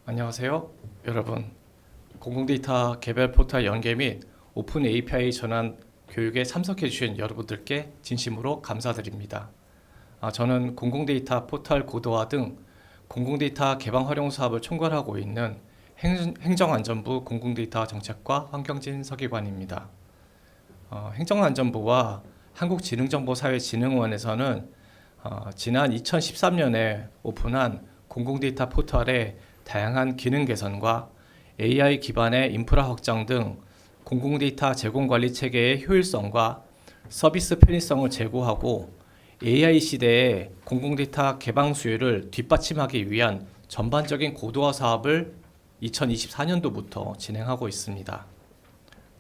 안녕하세요, 여러분. 공공데이터 개발 포털 연계 및 오픈 API 전환 교육에 참석해 주신 여러분들께 진심으로 감사드립니다. 저는 공공데이터 포털 고도화 등 공공데이터 개방 활용 사업을 총괄하고 있는 행정안전부 공공데이터 정책과 환경진 서기관입니다. 행정안전부와 한국지능정보사회진흥원에서는 지난 2013년에 오픈한 공공데이터 포털의 다양한 기능 개선과 AI 기반의 인프라 확장 등 공공데이터 제공관리 체계의 효율성과 서비스 편의성을 제고하고 AI 시대의 공공데이터 개방 수요를 뒷받침하기 위한 전반적인 고도화 사업을 2024년도부터 진행하고 있습니다.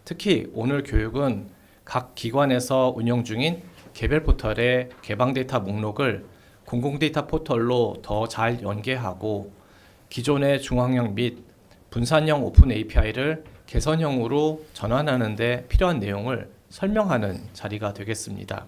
특히 오늘 교육은 각 기관에서 운영 중인 개별 포털의 개방 데이터 목록을 공공데이터 포털로 더 잘 연계하고 기존의 중앙형 및 분산형 오픈 API를 개선형으로 전환하는 데 필요한 내용을 설명하는 자리가 되겠습니다.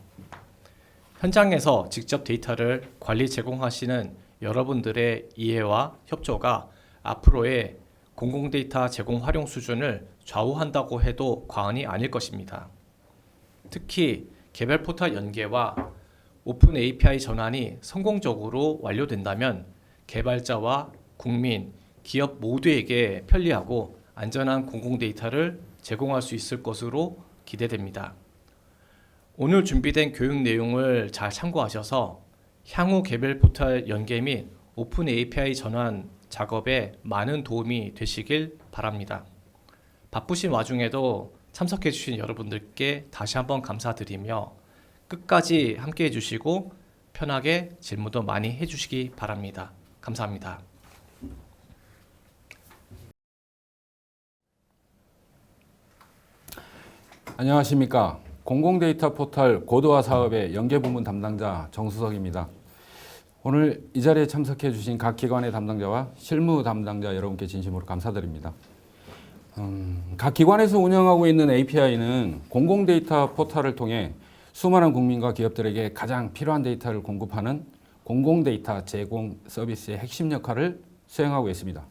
현장에서 직접 데이터를 관리 제공하시는 여러분들의 이해와 협조가 앞으로의 공공데이터 제공 활용 수준을 좌우한다고 해도 과언이 아닐 것입니다. 특히 개별 포털 연계와 오픈 API 전환이 성공적으로 완료된다면 개발자와 국민, 기업 모두에게 편리하고 안전한 공공데이터를 제공할 수 있을 것으로 기대됩니다. 오늘 준비된 교육 내용을 잘 참고하셔서 향후 개별 포털 연계 및 오픈 API 전환 작업에 많은 도움이 되시길 바랍니다. 바쁘신 와중에도 참석해 주신 여러분들께 다시 한번 감사드리며 끝까지 함께 해주시고 편하게 질문도 많이 해주시기 바랍니다. 감사합니다. 안녕하십니까. 공공데이터 포털 고도화 사업의 연계부문 담당자 정수석입니다. 오늘 이 자리에 참석해 주신 각 기관의 담당자와 실무 담당자 여러분께 진심으로 감사드립니다. 각 기관에서 운영하고 있는 API는 공공데이터 포털을 통해 수많은 국민과 기업들에게 가장 필요한 데이터를 공급하는 공공데이터 제공 서비스의 핵심 역할을 수행하고 있습니다.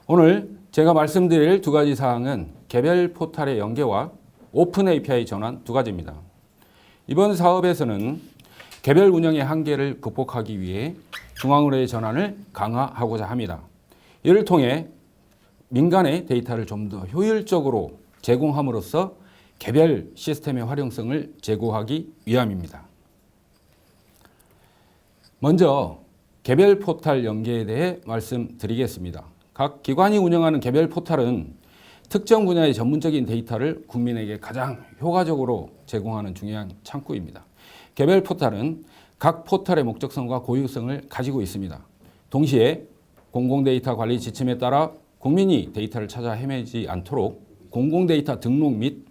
오늘 제가 말씀드릴 두 가지 사항은 개별 포털의 연계와 오픈 API 전환 두 가지입니다. 이번 사업에서는 개별 운영의 한계를 극복하기 위해 중앙으로의 전환을 강화하고자 합니다. 이를 통해 민간의 데이터를 좀 더 효율적으로 제공함으로써 개별 시스템의 활용성을 제고하기 위함입니다. 먼저 개별 포털 연계에 대해 말씀드리겠습니다. 각 기관이 운영하는 개별 포털은 특정 분야의 전문적인 데이터를 국민에게 가장 효과적으로 제공하는 중요한 창구입니다. 개별 포털은 각 포털의 목적성과 고유성을 가지고 있습니다. 동시에 공공데이터 관리 지침에 따라 국민이 데이터를 찾아 헤매지 않도록 공공데이터 등록 및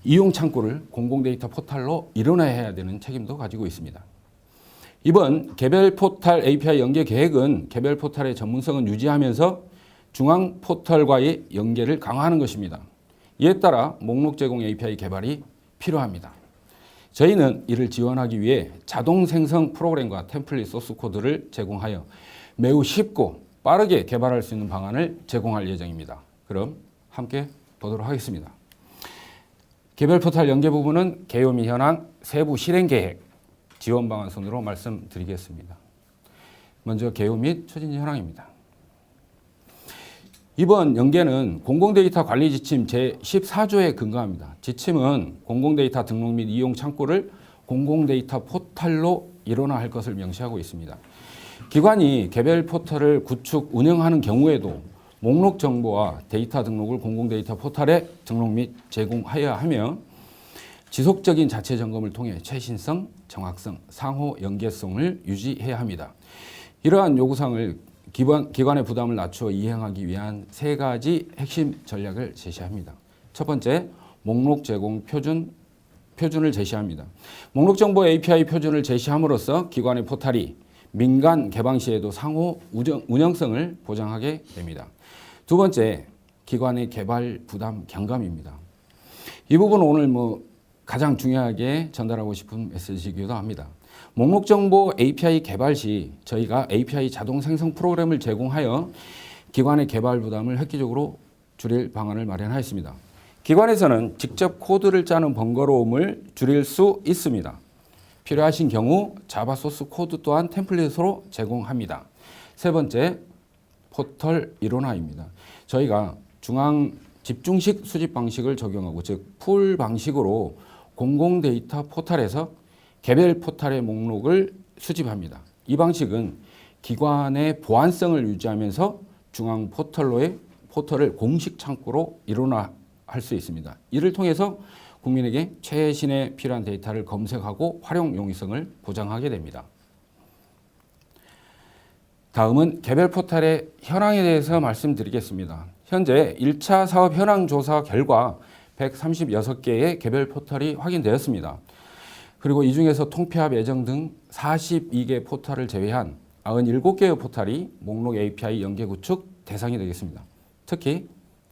이용 창구를 공공데이터 포털로 일원화해야 되는 책임도 가지고 있습니다. 이번 개별 포털 API 연계 계획은 개별 포털의 전문성은 유지하면서 중앙 포털과의 연계를 강화하는 것입니다. 이에 따라 목록 제공 API 개발이 필요합니다. 저희는 이를 지원하기 위해 자동 생성 프로그램과 템플릿 소스 코드를 제공하여 매우 쉽고 빠르게 개발할 수 있는 방안을 제공할 예정입니다. 그럼 함께 보도록 하겠습니다. 개별 포털 연계 부분은 개요 및 현황, 세부 실행 계획, 지원 방안 순으로 말씀드리겠습니다. 먼저 개요 및 추진 현황입니다. 이번 연계는 공공데이터 관리 지침 제14조에 근거합니다. 지침은 공공데이터 등록 및 이용 창구를 공공데이터 포털로 일원화할 것을 명시하고 있습니다. 기관이 개별 포털을 구축, 운영하는 경우에도 목록 정보와 데이터 등록을 공공데이터 포털에 등록 및 제공하여야 하며 지속적인 자체 점검을 통해 최신성, 정확성, 상호 연계성을 유지해야 합니다. 이러한 요구사항을 기관의 부담을 낮추어 이행하기 위한 세 가지 핵심 전략을 제시합니다. 첫 번째, 목록 제공 표준을 제시합니다. 목록 정보 API 표준을 제시함으로써 기관의 포털이 민간 개방 시에도 상호 운영성을 보장하게 됩니다. 두 번째, 기관의 개발 부담 경감입니다. 이 부분은 오늘 가장 중요하게 전달하고 싶은 메시지이기도 합니다. 목록 정보 API 개발 시 저희가 API 자동 생성 프로그램을 제공하여 기관의 개발 부담을 획기적으로 줄일 방안을 마련하였습니다. 기관에서는 직접 코드를 짜는 번거로움을 줄일 수 있습니다. 필요하신 경우 자바 소스 코드 또한 템플릿으로 제공합니다. 세 번째, 포털 일원화입니다. 저희가 중앙 집중식 수집 방식을 적용하고, 즉 풀 방식으로 공공 데이터 포털에서 개별 포털의 목록을 수집합니다. 이 방식은 기관의 보안성을 유지하면서 중앙 포털을 공식 창구로 일원화할 수 있습니다. 이를 통해서 국민에게 최신에 필요한 데이터를 검색하고 활용 용이성을 보장하게 됩니다. 다음은 개별 포털의 현황에 대해서 말씀드리겠습니다. 현재 1차 사업 현황 조사 결과 136개의 개별 포털이 확인되었습니다. 그리고 이 중에서 통폐합 예정 등 42개 포털을 제외한 97개의 포털이 목록 API 연계 구축 대상이 되겠습니다. 특히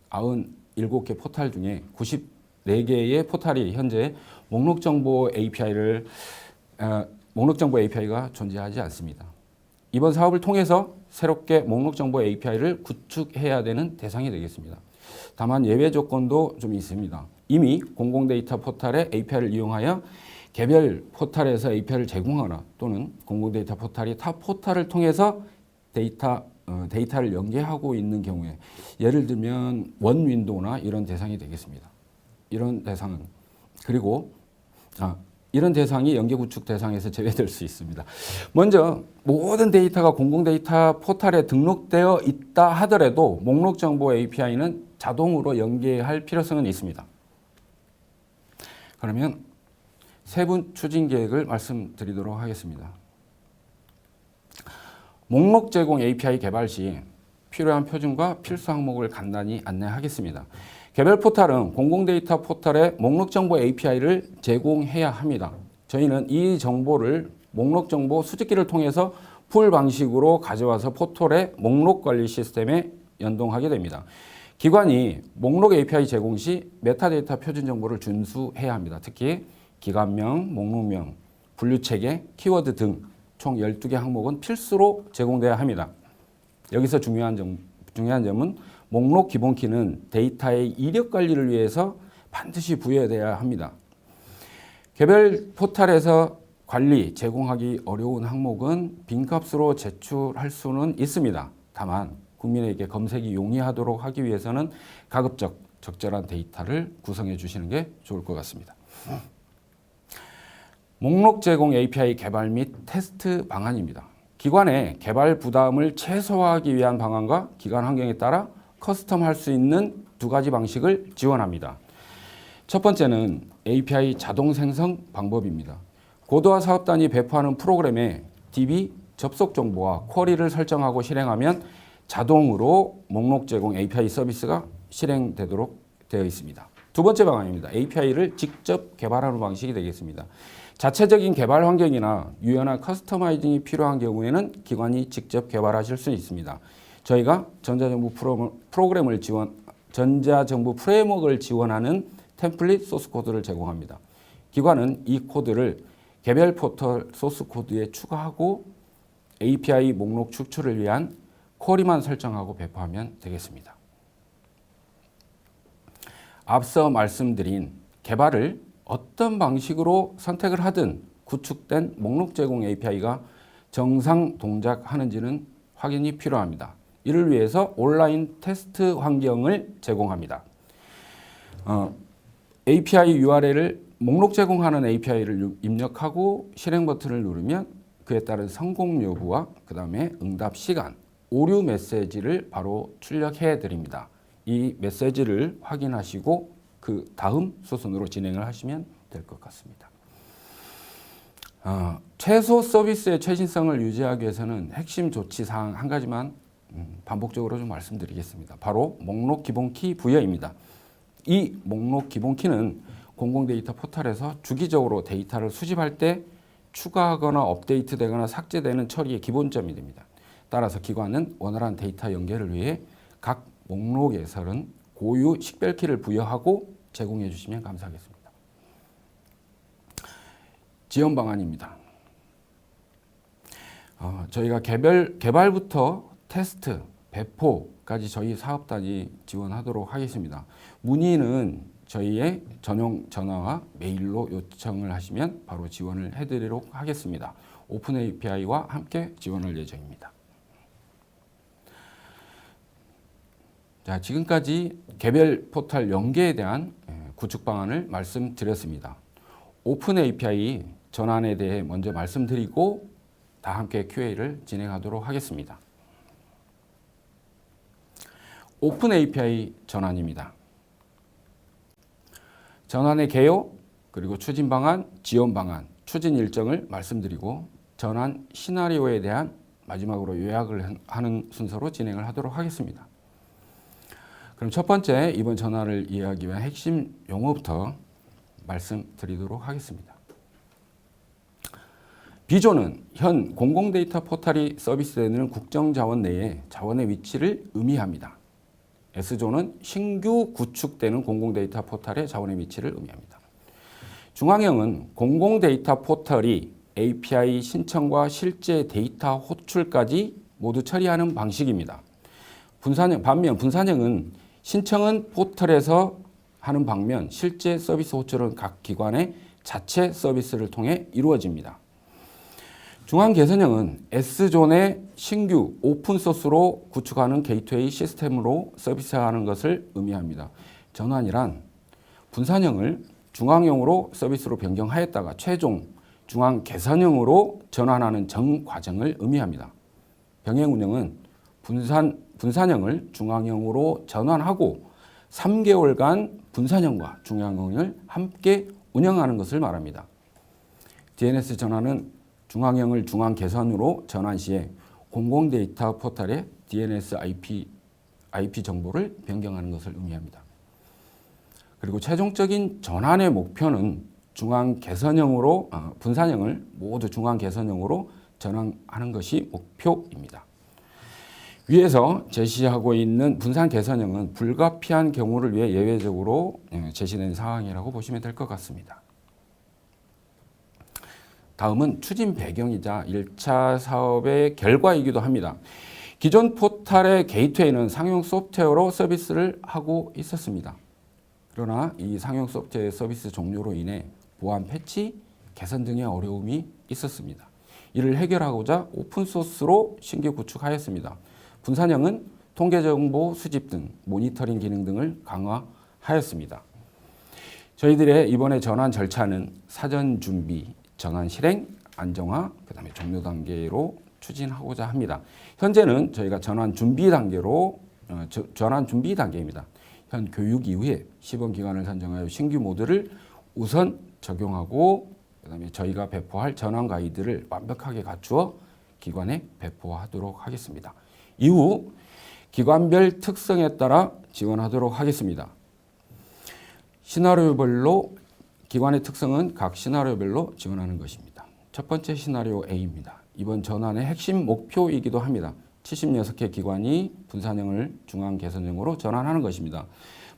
97개 포털 중에 94개의 포털이 현재 목록 정보 API가 존재하지 않습니다. 이번 사업을 통해서 새롭게 목록 정보 API를 구축해야 되는 대상이 되겠습니다. 다만 예외 조건도 좀 있습니다. 이미 공공 데이터 포털의 API를 이용하여 개별 포털에서 API를 제공하거나 또는 공공 데이터 포털이 타 포털을 통해서 데이터를 연계하고 있는 경우에, 예를 들면 원 윈도우나 이런 대상이 되겠습니다. 이런 대상이 연계 구축 대상에서 제외될 수 있습니다. 먼저 모든 데이터가 공공 데이터 포털에 등록되어 있다 하더라도 목록 정보 API는 자동으로 연계할 필요성은 있습니다. 그러면 세분 추진 계획을 말씀드리도록 하겠습니다. 목록 제공 API 개발 시 필요한 표준과 필수 항목을 간단히 안내하겠습니다. 개별 포털은 공공 데이터 포털에 목록 정보 API를 제공해야 합니다. 저희는 이 정보를 목록 정보 수집기를 통해서 풀 방식으로 가져와서 포털의 목록 관리 시스템에 연동하게 됩니다. 기관이 목록 API 제공 시 메타데이터 표준 정보를 준수해야 합니다. 특히 기관명, 목록명, 분류체계, 키워드 등 총 12개 항목은 필수로 제공돼야 합니다. 여기서 중요한 점은 목록 기본키는 데이터의 이력 관리를 위해서 반드시 부여돼야 합니다. 개별 포털에서 관리, 제공하기 어려운 항목은 빈값으로 제출할 수는 있습니다. 다만 국민에게 검색이 용이하도록 하기 위해서는 가급적 적절한 데이터를 구성해 주시는 게 좋을 것 같습니다. 목록 제공 API 개발 및 테스트 방안입니다. 기관의 개발 부담을 최소화하기 위한 방안과 기관 환경에 따라 커스텀할 수 있는 두 가지 방식을 지원합니다. 첫 번째는 API 자동 생성 방법입니다. 고도화 사업단이 배포하는 프로그램에 DB 접속 정보와 쿼리를 설정하고 실행하면 자동으로 목록 제공 API 서비스가 실행되도록 되어 있습니다. 두 번째 방안입니다. API를 직접 개발하는 방식이 되겠습니다. 자체적인 개발 환경이나 유연한 커스터마이징이 필요한 경우에는 기관이 직접 개발하실 수 있습니다. 저희가 전자정부 프레임워크를 지원하는 템플릿 소스 코드를 제공합니다. 기관은 이 코드를 개별 포털 소스 코드에 추가하고 API 목록 추출을 위한 쿼리만 설정하고 배포하면 되겠습니다. 앞서 말씀드린 개발을 어떤 방식으로 선택을 하든 구축된 목록 제공 API가 정상 동작하는지는 확인이 필요합니다. 이를 위해서 온라인 테스트 환경을 제공합니다. API URL을 목록 제공하는 API를 입력하고 실행 버튼을 누르면 그에 따른 성공 여부와 그 다음에 응답 시간, 오류 메시지를 바로 출력해 드립니다. 이 메시지를 확인하시고 그 다음 수순으로 진행을 하시면 될 것 같습니다. 최소 서비스의 최신성을 유지하기 위해서는 핵심 조치사항 한 가지만 반복적으로 좀 말씀드리겠습니다. 바로 목록 기본키 부여입니다. 이 목록 기본키는 공공 데이터 포털에서 주기적으로 데이터를 수집할 때 추가하거나 업데이트되거나 삭제되는 처리의 기본점이 됩니다. 따라서 기관은 원활한 데이터 연결을 위해 각 목록에서는 고유 식별키를 부여하고 제공해 주시면 감사하겠습니다. 지원 방안입니다. 저희가 개발부터 테스트, 배포까지 저희 사업단이 지원하도록 하겠습니다. 문의는 저희의 전용 전화와 메일로 요청을 하시면 바로 지원을 해드리도록 하겠습니다. 오픈 API와 함께 지원할 예정입니다. 자, 지금까지 개별 포털 연계에 대한 구축 방안을 말씀드렸습니다. 오픈 API 전환에 대해 먼저 말씀드리고 다 함께 QA를 진행하도록 하겠습니다. 오픈 API 전환입니다. 전환의 개요, 그리고 추진 방안, 지원 방안, 추진 일정을 말씀드리고 전환 시나리오에 대한 마지막으로 요약을 하는 순서로 진행을 하도록 하겠습니다. 그럼 첫 번째 이번 전환을 이해하기 위한 핵심 용어부터 말씀드리도록 하겠습니다. B조는 현 공공데이터 포털이 서비스되는 국정자원 내에 자원의 위치를 의미합니다. S조는 신규 구축되는 공공데이터 포털의 자원의 위치를 의미합니다. 중앙형은 공공데이터 포털이 API 신청과 실제 데이터 호출까지 모두 처리하는 방식입니다. 반면 분산형은 신청은 포털에서 하는 방면 실제 서비스 호출은 각 기관의 자체 서비스를 통해 이루어집니다. 중앙개선형은 S존의 신규 오픈소스로 구축하는 게이트웨이 시스템으로 서비스하는 것을 의미합니다. 전환이란 분산형을 중앙형으로 서비스로 변경하였다가 최종 중앙개선형으로 전환하는 전 과정을 의미합니다. 병행운영은 분산형을 중앙형으로 전환하고 3개월간 분산형과 중앙형을 함께 운영하는 것을 말합니다. DNS 전환은 중앙형을 중앙개선으로 전환 시에 공공데이터 포털의 DNS IP 정보를 변경하는 것을 의미합니다. 그리고 최종적인 전환의 목표는 분산형을 모두 중앙개선형으로 전환하는 것이 목표입니다. 위에서 제시하고 있는 분산개선형은 불가피한 경우를 위해 예외적으로 제시된 사항이라고 보시면 될 것 같습니다. 다음은 추진 배경이자 1차 사업의 결과이기도 합니다. 기존 포털의 게이트웨이는 상용 소프트웨어로 서비스를 하고 있었습니다. 그러나 이 상용 소프트웨어 서비스 종료로 인해 보안 패치, 개선 등의 어려움이 있었습니다. 이를 해결하고자 오픈소스로 신규 구축하였습니다. 분산형은 통계정보 수집 등 모니터링 기능 등을 강화하였습니다. 저희들의 이번에 전환 절차는 사전 준비, 전환 실행, 안정화, 그다음에 종료 단계로 추진하고자 합니다. 현재는 저희가 전환 준비 단계입니다. 현 교육 이후에 시범 기관을 선정하여 신규 모드를 우선 적용하고 그다음에 저희가 배포할 전환 가이드를 완벽하게 갖추어 기관에 배포하도록 하겠습니다. 이후 기관별 특성에 따라 지원하도록 하겠습니다. 시나리오별로 기관의 특성은 각 시나리오별로 지원하는 것입니다. 첫 번째 시나리오 A입니다. 이번 전환의 핵심 목표이기도 합니다. 76개 기관이 분산형을 중앙개선형으로 전환하는 것입니다.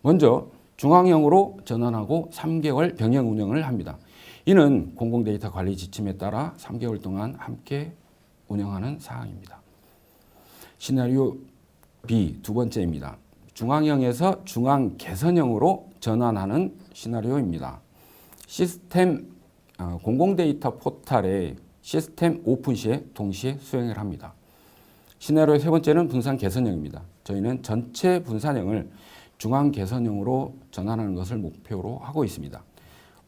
먼저 중앙형으로 전환하고 3개월 병행 운영을 합니다. 이는 공공데이터 관리 지침에 따라 3개월 동안 함께 운영하는 사항입니다. 시나리오 B 두 번째입니다. 중앙형에서 중앙개선형으로 전환하는 시나리오입니다. 공공데이터 포털의 시스템 오픈 시에 동시에 수행을 합니다. 시나리오 세 번째는 분산 개선형입니다. 저희는 전체 분산형을 중앙 개선형으로 전환하는 것을 목표로 하고 있습니다.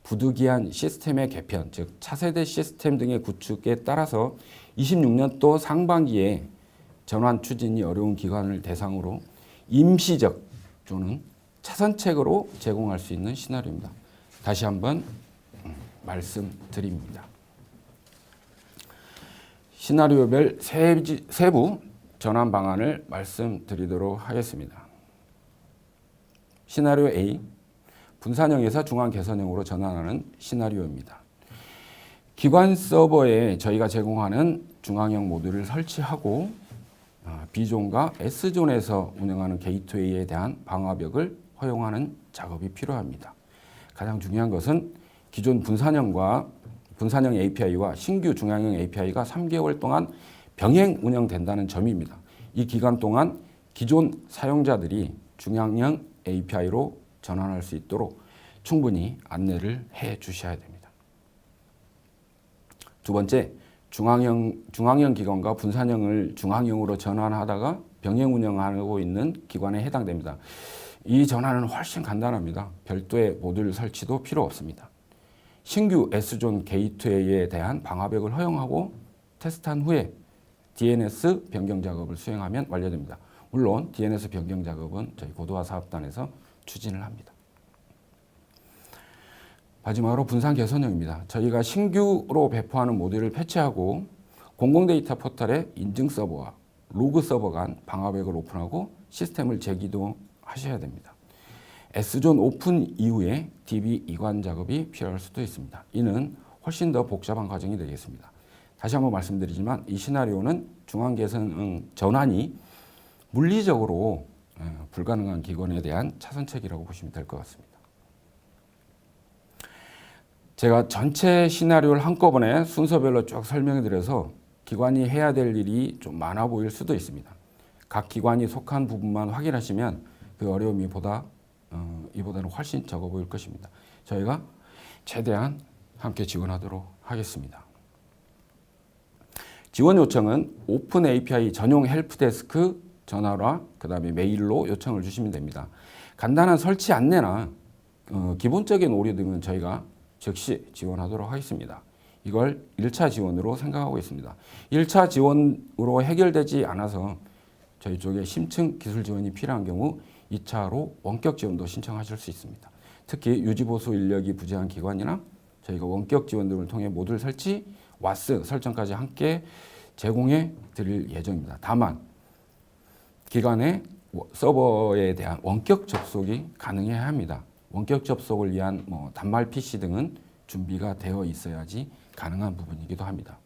부득이한 시스템의 개편, 즉 차세대 시스템 등의 구축에 따라서 26년도 상반기에 전환 추진이 어려운 기관을 대상으로 임시적 또는 차선책으로 제공할 수 있는 시나리오입니다. 다시 한번 말씀드립니다. 시나리오별 세부 전환 방안을 말씀드리도록 하겠습니다. 시나리오 A, 분산형에서 중앙 개선형으로 전환하는 시나리오입니다. 기관 서버에 저희가 제공하는 중앙형 모듈을 설치하고 B존과 S존에서 운영하는 게이트웨이에 대한 방화벽을 허용하는 작업이 필요합니다. 가장 중요한 것은 기존 분산형 API와 신규 중앙형 API가 3개월 동안 병행 운영된다는 점입니다. 이 기간 동안 기존 사용자들이 중앙형 API로 전환할 수 있도록 충분히 안내를 해 주셔야 됩니다. 두 번째, 중앙형 기관과 분산형을 중앙형으로 전환하다가 병행 운영하고 있는 기관에 해당됩니다. 이 전환은 훨씬 간단합니다. 별도의 모듈 설치도 필요 없습니다. 신규 S존 게이트웨이에 대한 방화벽을 허용하고 테스트한 후에 DNS 변경 작업을 수행하면 완료됩니다. 물론 DNS 변경 작업은 저희 고도화 사업단에서 추진을 합니다. 마지막으로 분산 개선형입니다. 저희가 신규로 배포하는 모듈을 패치하고 공공 데이터 포털에 인증 서버와 로그 서버 간 방화벽을 오픈하고 시스템을 재기동하셔야 됩니다. S존 오픈 이후에 DB 이관 작업이 필요할 수도 있습니다. 이는 훨씬 더 복잡한 과정이 되겠습니다. 다시 한번 말씀드리지만 이 시나리오는 중앙 개선 전환이 물리적으로 불가능한 기관에 대한 차선책이라고 보시면 될 것 같습니다. 제가 전체 시나리오를 한꺼번에 순서별로 쭉 설명해 드려서 기관이 해야 될 일이 좀 많아 보일 수도 있습니다. 각 기관이 속한 부분만 확인하시면 그 어려움이 이보다는 훨씬 적어 보일 것입니다. 저희가 최대한 함께 지원하도록 하겠습니다. 지원 요청은 오픈 API 전용 헬프데스크 전화와 그다음에 메일로 요청을 주시면 됩니다. 간단한 설치 안내나 기본적인 오류 등은 저희가 즉시 지원하도록 하겠습니다. 이걸 1차 지원으로 생각하고 있습니다. 1차 지원으로 해결되지 않아서 저희 쪽에 심층 기술 지원이 필요한 경우 2차로 원격 지원도 신청하실 수 있습니다. 특히 유지보수 인력이 부재한 기관이나 저희가 원격 지원 등을 통해 모듈 설치, 와스 설정까지 함께 제공해 드릴 예정입니다. 다만 기관의 서버에 대한 원격 접속이 가능해야 합니다. 원격 접속을 위한 단말 PC 등은 준비가 되어 있어야지 가능한 부분이기도 합니다.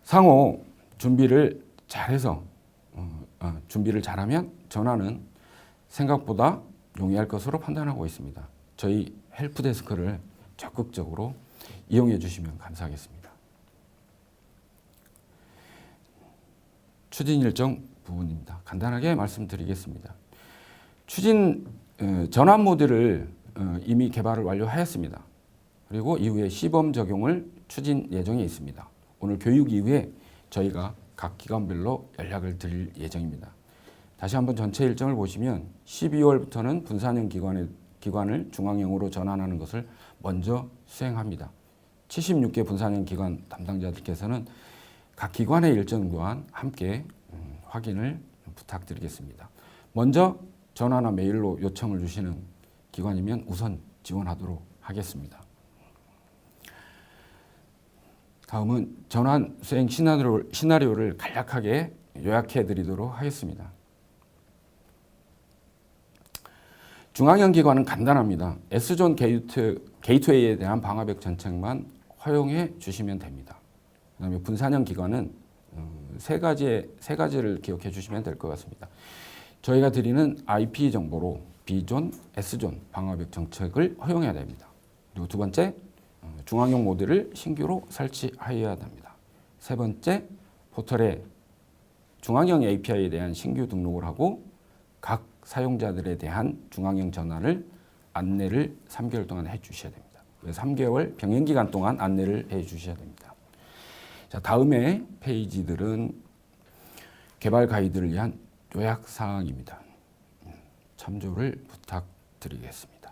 상호 준비를 잘해서 준비를 잘하면 전환은 생각보다 용이할 것으로 판단하고 있습니다. 저희 헬프데스크를 적극적으로 이용해 주시면 감사하겠습니다. 추진 일정 부분입니다. 간단하게 말씀드리겠습니다. 추진 전환 모듈을 이미 개발을 완료하였습니다. 그리고 이후에 시범 적용을 추진 예정에 있습니다. 오늘 교육 이후에 저희가 각 기관별로 연락을 드릴 예정입니다. 다시 한번 전체 일정을 보시면 12월부터는 분산형 기관을 중앙형으로 전환하는 것을 먼저 수행합니다. 76개 분산형 기관 담당자들께서는 각 기관의 일정 또한 함께 확인을 부탁드리겠습니다. 먼저 전화나 메일로 요청을 주시는 기관이면 우선 지원하도록 하겠습니다. 다음은 전환 수행 시나리오를 간략하게 요약해 드리도록 하겠습니다. 중앙형 기관은 간단합니다. S존 게이트웨이에 대한 방화벽 전책만 허용해 주시면 됩니다. 그다음에 분산형 기관은 세 가지를 기억해 주시면 될 것 같습니다. 저희가 드리는 IP 정보로 B존, S존 방화벽 정책을 허용해야 됩니다. 그리고 두 번째, 중앙형 모듈을 신규로 설치하여야 합니다. 세 번째, 포털에 중앙형 API에 대한 신규 등록을 하고 각 사용자들에 대한 중앙형 전환을 안내를 3개월 동안 해 주셔야 됩니다. 3개월 병행 기간 동안 안내를 해 주셔야 됩니다. 자, 다음에 페이지들은 개발 가이드를 위한 요약 사항입니다. 참조를 부탁드리겠습니다.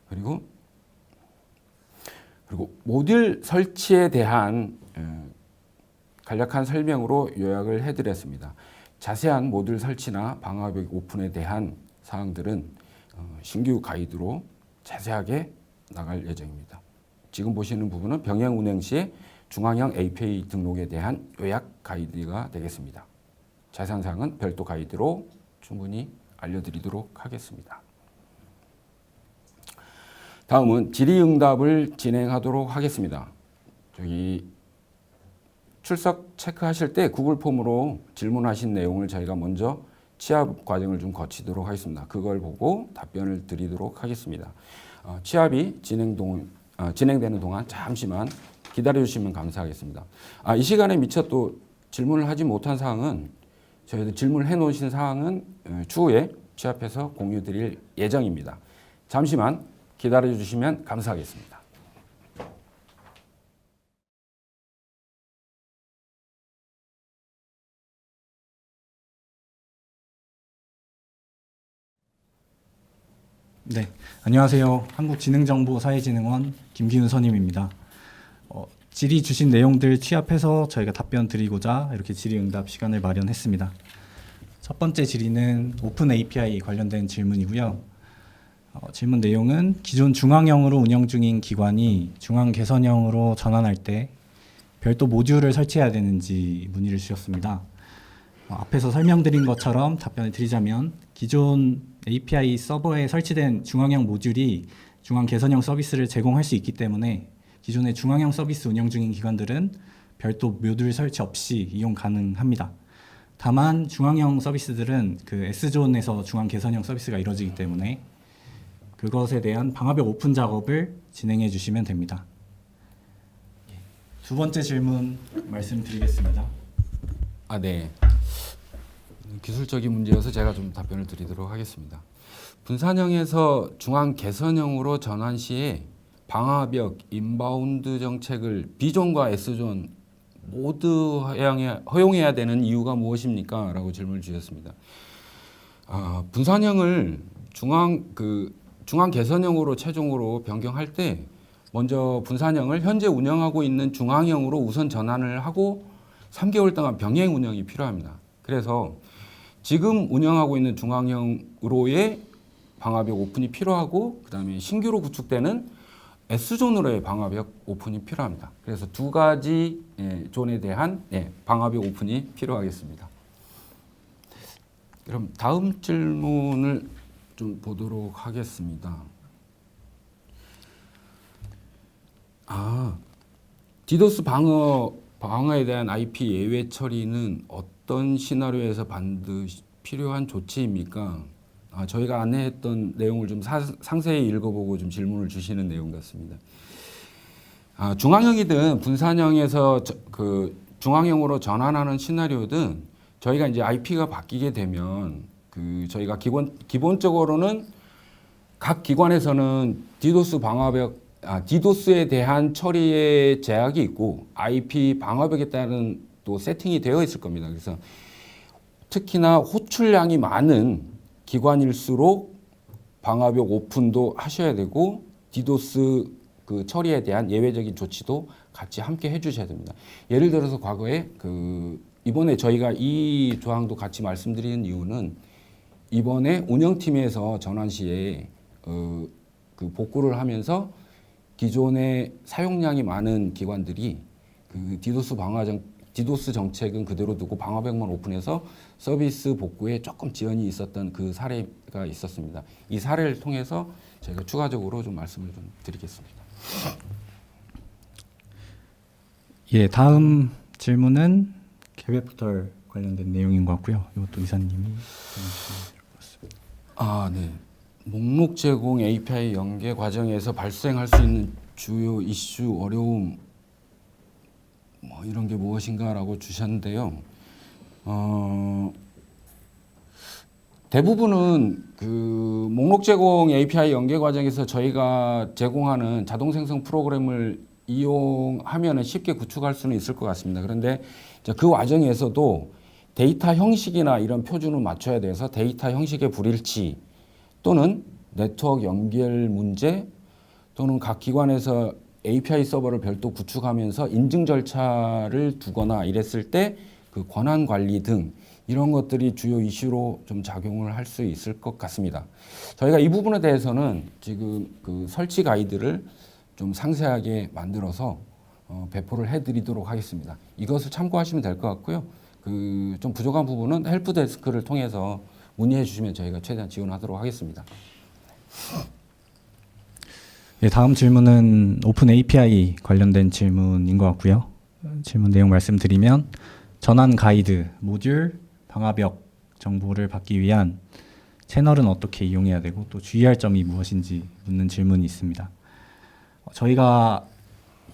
그리고 모듈 설치에 대한 간략한 설명으로 요약을 해드렸습니다. 자세한 모듈 설치나 방화벽 오픈에 대한 사항들은 신규 가이드로 자세하게 나갈 예정입니다. 지금 보시는 부분은 병행 운행 시에 중앙형 API 등록에 대한 요약 가이드가 되겠습니다. 자세한 사항은 별도 가이드로 충분히 알려드리도록 하겠습니다. 다음은 질의응답을 진행하도록 하겠습니다. 저기 출석 체크하실 때 구글 폼으로 질문하신 내용을 저희가 먼저 취합 과정을 좀 거치도록 하겠습니다. 그걸 보고 답변을 드리도록 하겠습니다. 취합이 진행되는 동안 잠시만 기다려 주시면 감사하겠습니다. 이 시간에 미처 또 질문을 하지 못한 사항은 저희도 질문해 놓으신 사항은 추후에 취합해서 공유 드릴 예정입니다. 잠시만 기다려 주시면 감사하겠습니다. 네, 안녕하세요. 한국지능정보사회진흥원 김기훈 선임입니다. 질의 주신 내용들 취합해서 저희가 답변 드리고자 이렇게 질의응답 시간을 마련했습니다. 첫 번째 질의는 오픈 API 관련된 질문이고요. 질문 내용은 기존 중앙형으로 운영 중인 기관이 중앙 개선형으로 전환할 때 별도 모듈을 설치해야 되는지 문의를 주셨습니다. 앞에서 설명드린 것처럼 답변을 드리자면 기존 API 서버에 설치된 중앙형 모듈이 중앙 개선형 서비스를 제공할 수 있기 때문에 기존의 중앙형 서비스 운영 중인 기관들은 별도 모듈 설치 없이 이용 가능합니다. 다만 중앙형 서비스들은 그 S존에서 중앙 개선형 서비스가 이루어지기 때문에 그것에 대한 방화벽 오픈 작업을 진행해 주시면 됩니다. 두 번째 질문 말씀드리겠습니다. 네. 기술적인 문제여서 제가 좀 답변을 드리도록 하겠습니다. 분산형에서 중앙 개선형으로 전환 시에 방화벽, 인바운드 정책을 B존과 S존 모두 허용해야 되는 이유가 무엇입니까? 라고 질문을 주셨습니다. 분산형을 중앙 개선형으로 최종으로 변경할 때 먼저 분산형을 현재 운영하고 있는 중앙형으로 우선 전환을 하고 3개월 동안 병행 운영이 필요합니다. 그래서 지금 운영하고 있는 중앙형으로의 방화벽 오픈이 필요하고 그다음에 신규로 구축되는 S존으로의 방화벽 오픈이 필요합니다. 그래서 두 가지 존에 대한 방화벽 오픈이 필요하겠습니다. 그럼 다음 질문을 좀 보도록 하겠습니다. 디도스 방어에 대한 IP 예외 처리는 어떤 시나리오에서 반드시 필요한 조치입니까? 저희가 안내했던 내용을 좀 상세히 읽어보고 좀 질문을 주시는 내용 같습니다. 중앙형이든 분산형에서 중앙형으로 전환하는 시나리오든 저희가 이제 IP가 바뀌게 되면 저희가 기본적으로는 각 기관에서는 디도스에 대한 처리의 제약이 있고 IP 방화벽에 따른 또 세팅이 되어 있을 겁니다. 그래서 특히나 호출량이 많은 기관일수록 방화벽 오픈도 하셔야 되고 디도스 처리에 대한 예외적인 조치도 같이 함께 해주셔야 됩니다. 예를 들어서 과거에 이번에 저희가 이 조항도 같이 말씀드리는 이유는 이번에 운영팀에서 전환 시에 복구를 하면서 기존의 사용량이 많은 기관들이 디도스 정책은 그대로 두고 방화벽만 오픈해서 서비스 복구에 조금 지연이 있었던 그 사례가 있었습니다. 이 사례를 통해서 저희가 추가적으로 좀 말씀을 좀 드리겠습니다. 다음 질문은 개별 포털 관련된 내용인 것 같고요. 이것도 이사님이 네. 목록 제공 API 연계 과정에서 발생할 수 있는 주요 이슈, 어려움 이런 게 무엇인가라고 주셨는데요. 대부분은 목록 제공 API 연계 과정에서 저희가 제공하는 자동 생성 프로그램을 이용하면 쉽게 구축할 수는 있을 것 같습니다. 그런데 그 과정에서도 데이터 형식이나 이런 표준을 맞춰야 돼서 데이터 형식의 불일치 또는 네트워크 연결 문제 또는 각 기관에서 API 서버를 별도 구축하면서 인증 절차를 두거나 이랬을 때 그 권한 관리 등 이런 것들이 주요 이슈로 좀 작용을 할 수 있을 것 같습니다. 저희가 이 부분에 대해서는 지금 설치 가이드를 좀 상세하게 만들어서 배포를 해드리도록 하겠습니다. 이것을 참고하시면 될 것 같고요. 좀 부족한 부분은 헬프 데스크를 통해서 문의해 주시면 저희가 최대한 지원하도록 하겠습니다. 다음 질문은 오픈 API 관련된 질문인 것 같고요. 질문 내용 말씀드리면 전환 가이드, 모듈, 방화벽 정보를 받기 위한 채널은 어떻게 이용해야 되고 또 주의할 점이 무엇인지 묻는 질문이 있습니다. 저희가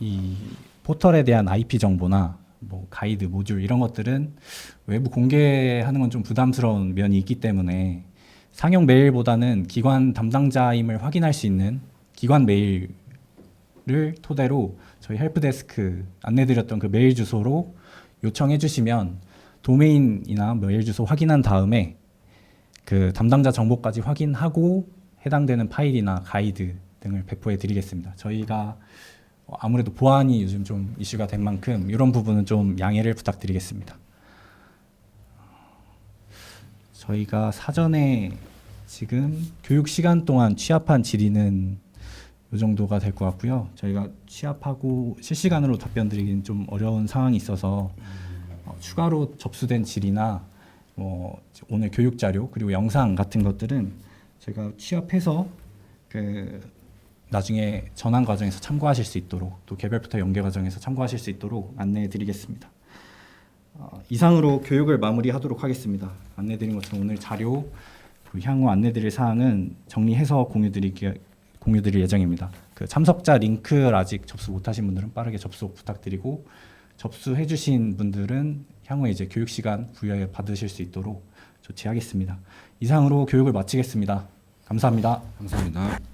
이 포털에 대한 IP 정보나 뭐 가이드, 모듈 이런 것들은 외부 공개하는 건 좀 부담스러운 면이 있기 때문에 상용 메일보다는 기관 담당자임을 확인할 수 있는 기관 메일을 토대로 저희 헬프데스크 안내드렸던 그 메일 주소로 요청해 주시면 도메인이나 메일 주소 확인한 다음에 그 담당자 정보까지 확인하고 해당되는 파일이나 가이드 등을 배포해 드리겠습니다. 저희가 아무래도 보안이 요즘 좀 이슈가 된 만큼 이런 부분은 좀 양해를 부탁드리겠습니다. 저희가 사전에 지금 교육 시간 동안 취합한 질의는 이 정도가 될 것 같고요. 저희가 취합하고 실시간으로 답변 드리기는 좀 어려운 상황이 있어서 추가로 접수된 질의나 뭐 오늘 교육 자료 그리고 영상 같은 것들은 제가 취합해서 그 나중에 전환 과정에서 참고하실 수 있도록 또 개별 포털 연계 과정에서 참고하실 수 있도록 안내해 드리겠습니다. 이상으로 교육을 마무리하도록 하겠습니다. 안내 드린 것처럼 오늘 자료 그리고 향후 안내 드릴 사항은 정리해서 공유드릴 예정입니다. 그 참석자 링크를 아직 접수 못하신 분들은 빠르게 접속 부탁드리고 접수해 주신 분들은 향후에 이제 교육 시간 부여 받으실 수 있도록 조치하겠습니다. 이상으로 교육을 마치겠습니다. 감사합니다. 감사합니다.